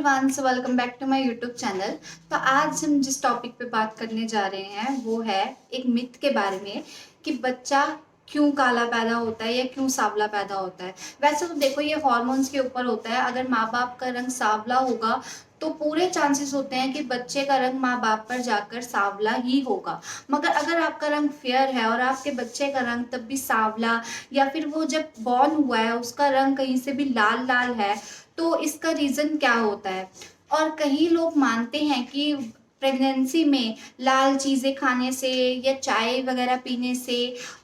Everyone, so welcome back to my YouTube channel. तो आज हम जिस टॉपिक पे बात करने जा रहे हैं वो है एक मिथ के बारे में कि बच्चा क्यों काला पैदा होता है या क्यों सांवला पैदा होता है। वैसे तो देखो, ये हॉर्मोन्स के ऊपर होता है। अगर माँ बाप का रंग सांवला होगा तो पूरे चांसेस होते हैं कि बच्चे का रंग माँ बाप पर जाकर सांवला ही होगा। मगर अगर आपका रंग फेयर है और आपके बच्चे का रंग तब भी सांवला, या फिर वो जब बॉर्न हुआ है उसका रंग कहीं से भी लाल लाल है, तो इसका रीज़न क्या होता है। और कई लोग मानते हैं कि प्रेगनेंसी में लाल चीज़ें खाने से या चाय वगैरह पीने से,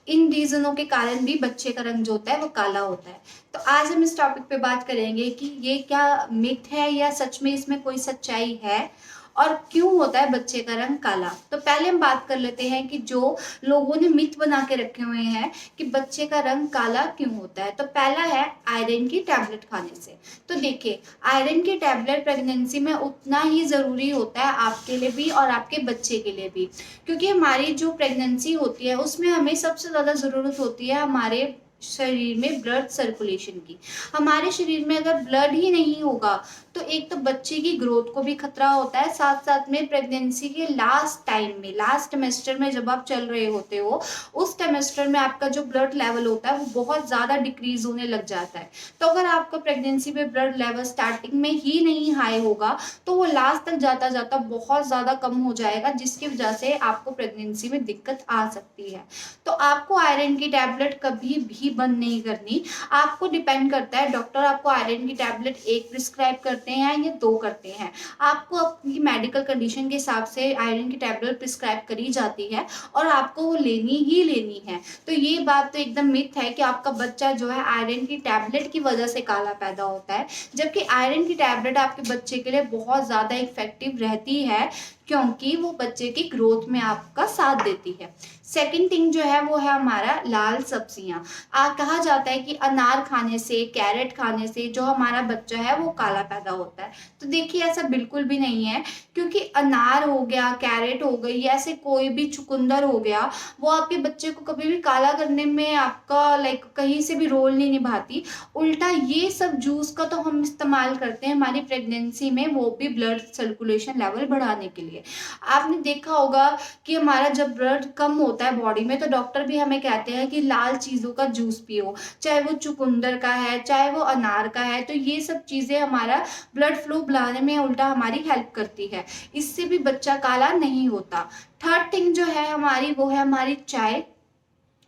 इन रीज़नों के कारण भी बच्चे का रंग जो होता है वो काला होता है। तो आज हम इस टॉपिक पे बात करेंगे कि ये क्या मिथ है या सच में इसमें कोई सच्चाई है, और क्यों होता है बच्चे का रंग काला। तो पहले हम बात कर लेते हैं कि जो लोगों ने मिथ बना के रखे हुए हैं कि बच्चे का रंग काला क्यों होता है। तो पहला है आयरन की टैबलेट खाने से। तो देखिए, आयरन की टैबलेट प्रेगनेंसी में उतना ही ज़रूरी होता है आपके लिए भी और आपके बच्चे के लिए भी, क्योंकि हमारी जो प्रेगनेंसी होती है उसमें हमें सबसे ज़्यादा ज़रूरत होती है हमारे शरीर में ब्लड सर्कुलेशन की। हमारे शरीर में अगर ब्लड ही नहीं होगा तो एक तो बच्चे की ग्रोथ को भी खतरा होता है, साथ साथ में प्रेगनेंसी के लास्ट टाइम में, लास्ट टेमेस्टर में जब आप चल रहे होते हो, उस टेमेस्टर में आपका जो ब्लड लेवल होता है वो बहुत ज़्यादा डिक्रीज होने लग जाता है। तो अगर आपका प्रेगनेंसी में ब्लड लेवल स्टार्टिंग में ही नहीं हाई होगा तो वो लास्ट तक जाता जाता बहुत ज़्यादा कम हो जाएगा, जिसकी वजह से आपको प्रेगनेंसी में दिक्कत आ सकती है। तो आपको आयरन की टैबलेट कभी भी बंद नहीं करनी। आपको डिपेंड करता है डॉक्टर आपको आयरन की टैबलेट एक प्रिस्क्राइब करते हैं या दो करते हैं। आपको अपनी मेडिकल कंडीशन के हिसाब से आयरन की टैबलेट प्रिस्क्राइब करी जाती है और आपको वो लेनी ही लेनी है। तो ये बात तो एकदम मिथ है कि आपका बच्चा जो है आयरन की टैबलेट की वजह से काला पैदा होता है, जबकि आयरन की टैबलेट आपके बच्चे के लिए बहुत ज़्यादा इफेक्टिव रहती है, क्योंकि वो बच्चे की ग्रोथ में आपका साथ देती है। सेकंड थिंग जो है वो है हमारा लाल सब्जियां। कहा जाता है कि अनार खाने से, कैरेट खाने से जो हमारा बच्चा है वो काला पैदा होता है। तो देखिए, ऐसा बिल्कुल भी नहीं है, क्योंकि अनार हो गया, कैरेट हो गई, ऐसे कोई भी चुकंदर हो गया, वो आपके बच्चे को कभी भी काला करने में आपका कहीं से भी रोल नहीं निभाती। उल्टा ये सब जूस का तो हम इस्तेमाल करते हैं हमारी प्रेगनेंसी में, वो भी ब्लड सर्कुलेशन लेवल बढ़ाने के लिए। आपने देखा होगा कि हमारा जब ब्लड कम होता है बॉडी में तो डॉक्टर भी हमें कहते हैं कि लाल चीज़ों का जूस पियो, चाहे वो चुकंदर का है चाहे वो अनार का है। तो ये सब चीज़ें हमारा ब्लड फ्लो बढ़ाने में उल्टा हमारी हेल्प करती है, इससे भी बच्चा काला नहीं होता। थर्ड थिंग जो है हमारी, वो है हमारी चाय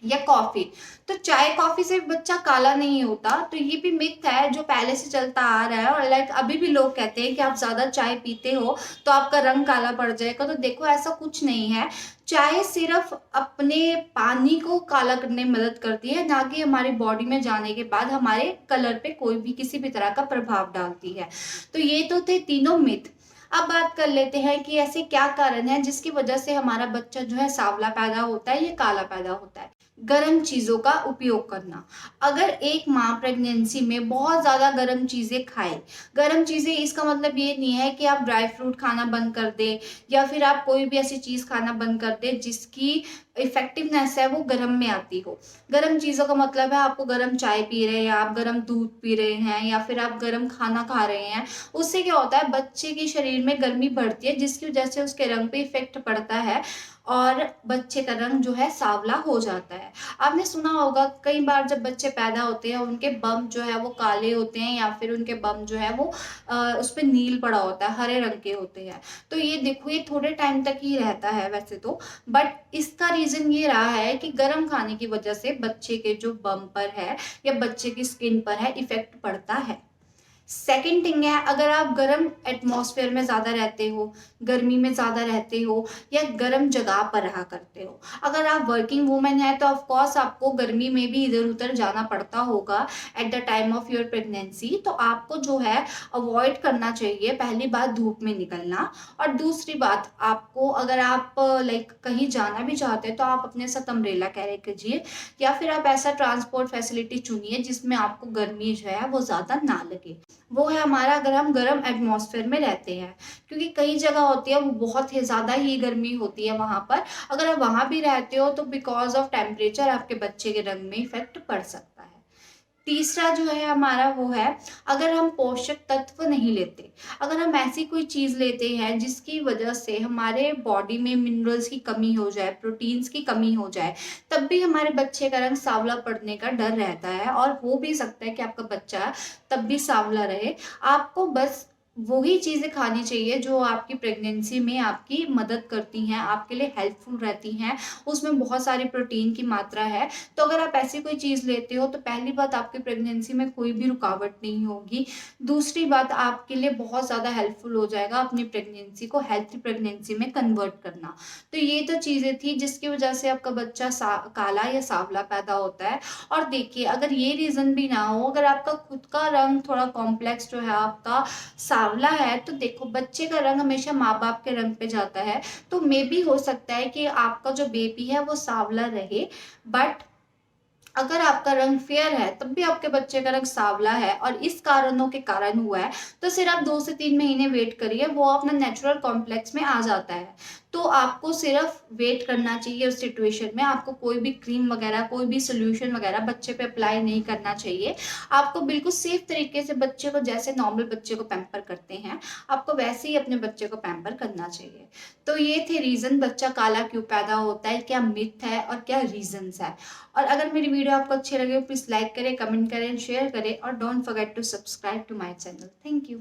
या कॉफी। तो चाय कॉफी से बच्चा काला नहीं होता। तो ये भी मिथ है जो पहले से चलता आ रहा है, और अभी भी लोग कहते हैं कि आप ज्यादा चाय पीते हो तो आपका रंग काला पड़ जाएगा। तो देखो, ऐसा कुछ नहीं है। चाय सिर्फ अपने पानी को काला करने में मदद करती है, ना कि हमारी बॉडी में जाने के बाद हमारे कलर पे कोई भी किसी भी तरह का प्रभाव डालती है। तो ये तो थे तीनों मिथ। अब बात कर लेते हैं कि ऐसे क्या कारण है जिसकी वजह से हमारा बच्चा जो है सांवला पैदा होता है या काला पैदा होता है। गर्म चीज़ों का उपयोग करना। अगर एक माँ प्रेगनेंसी में बहुत ज़्यादा गर्म चीज़ें खाए, गर्म चीज़ें इसका मतलब ये नहीं है कि आप ड्राई फ्रूट खाना बंद कर दें या फिर आप कोई भी ऐसी चीज़ खाना बंद कर दें जिसकी इफेक्टिवनेस है वो गर्म में आती हो। गर्म चीज़ों का मतलब है आपको गर्म चाय पी रहे हैं, या आप गर्म दूध पी रहे हैं, या फिर आप गर्म खाना खा रहे हैं। उससे क्या होता है, बच्चे के शरीर में गर्मी बढ़ती है, जिसकी वजह से उसके रंग पे इफेक्ट पड़ता है और बच्चे का रंग जो है सांवला हो जाता है। आपने सुना होगा कई बार जब बच्चे पैदा होते हैं उनके बम जो है वो काले होते हैं, या फिर उनके बम जो है वो उस पर नील पड़ा होता है, हरे रंग के होते हैं। तो ये देखो, ये थोड़े टाइम तक ही रहता है वैसे तो, बट इसका रीजन ये रहा है कि गर्म खाने की वजह से बच्चे के जो बम पर है या बच्चे की स्किन पर है इफेक्ट पड़ता है। सेकेंड थिंग है, अगर आप गर्म एटमॉस्फेयर में ज़्यादा रहते हो, गर्मी में ज़्यादा रहते हो, या गर्म जगह पर रहा करते हो। अगर आप वर्किंग वूमेन है तो ऑफ कोर्स आपको गर्मी में भी इधर उधर जाना पड़ता होगा at the time of your pregnancy. तो आपको जो है अवॉइड करना चाहिए, पहली बात धूप में निकलना, और दूसरी बात आपको, अगर आप कहीं जाना भी चाहते हैं तो आप अपने साथ अम्ब्रेला कैरी कीजिए, या फिर आप ऐसा ट्रांसपोर्ट फैसिलिटी चुनिए जिसमें आपको गर्मी जो है वो ज़्यादा ना लगे। वो है हमारा, अगर हम गर्म एटमॉस्फेयर में रहते हैं, क्योंकि कई जगह होती है वो बहुत ही ज़्यादा ही गर्मी होती है वहाँ पर। अगर आप वहाँ भी रहते हो तो बिकॉज ऑफ टेम्परेचर आपके बच्चे के रंग में इफेक्ट पड़ सकता है। तीसरा जो है हमारा वो है, अगर हम पोषक तत्व नहीं लेते, अगर हम ऐसी कोई चीज़ लेते हैं जिसकी वजह से हमारे बॉडी में मिनरल्स की कमी हो जाए, प्रोटीन्स की कमी हो जाए, तब भी हमारे बच्चे का रंग सांवला पड़ने का डर रहता है, और हो भी सकता है कि आपका बच्चा तब भी सांवला रहे। आपको बस वही चीज़ें खानी चाहिए जो आपकी प्रेगनेंसी में आपकी मदद करती हैं, आपके लिए हेल्पफुल रहती हैं, उसमें बहुत सारी प्रोटीन की मात्रा है। तो अगर आप ऐसी कोई चीज़ लेते हो तो पहली बात, आपकी प्रेगनेंसी में कोई भी रुकावट नहीं होगी। दूसरी बात, आपके लिए बहुत ज़्यादा हेल्पफुल हो जाएगा अपनी प्रेगनेंसी को हेल्थी प्रेगनेंसी में कन्वर्ट करना। तो ये तो चीज़ें थी जिसकी वजह से आपका बच्चा काला या सांवला पैदा होता है। और देखिए, अगर ये रीज़न भी ना हो, अगर आपका खुद का रंग थोड़ा कॉम्प्लेक्स जो है आपका सांवला है, तो देखो बच्चे का रंग हमेशा माँ बाप के रंग पे जाता है। तो मे बी हो सकता है कि आपका जो बेबी है वो सांवला रहे, बट अगर आपका रंग फेयर है तब भी आपके बच्चे का रंग सांवला है और इस कारणों के कारण हुआ है, तो सिर्फ आप 2 से 3 महीने वेट करिए, वो अपना नेचुरल कॉम्प्लेक्स में आ जाता है। तो आपको सिर्फ वेट करना चाहिए उस सिचुएशन में, आपको कोई भी क्रीम वगैरह, कोई भी सॉल्यूशन वगैरह बच्चे पे अप्लाई नहीं करना चाहिए। आपको बिल्कुल सेफ तरीके से बच्चे को, जैसे नॉर्मल बच्चे को पैम्पर करते हैं, आपको वैसे ही अपने बच्चे को पैम्पर करना चाहिए। तो ये थे रीज़न बच्चा काला क्यों पैदा होता है, क्या मिथ है और क्या रीज़न्स है। और अगर मेरी वीडियो आपको अच्छी लगे प्लीज़ लाइक करें, कमेंट करें, शेयर करें और don't forget to subscribe to my channel. Thank you.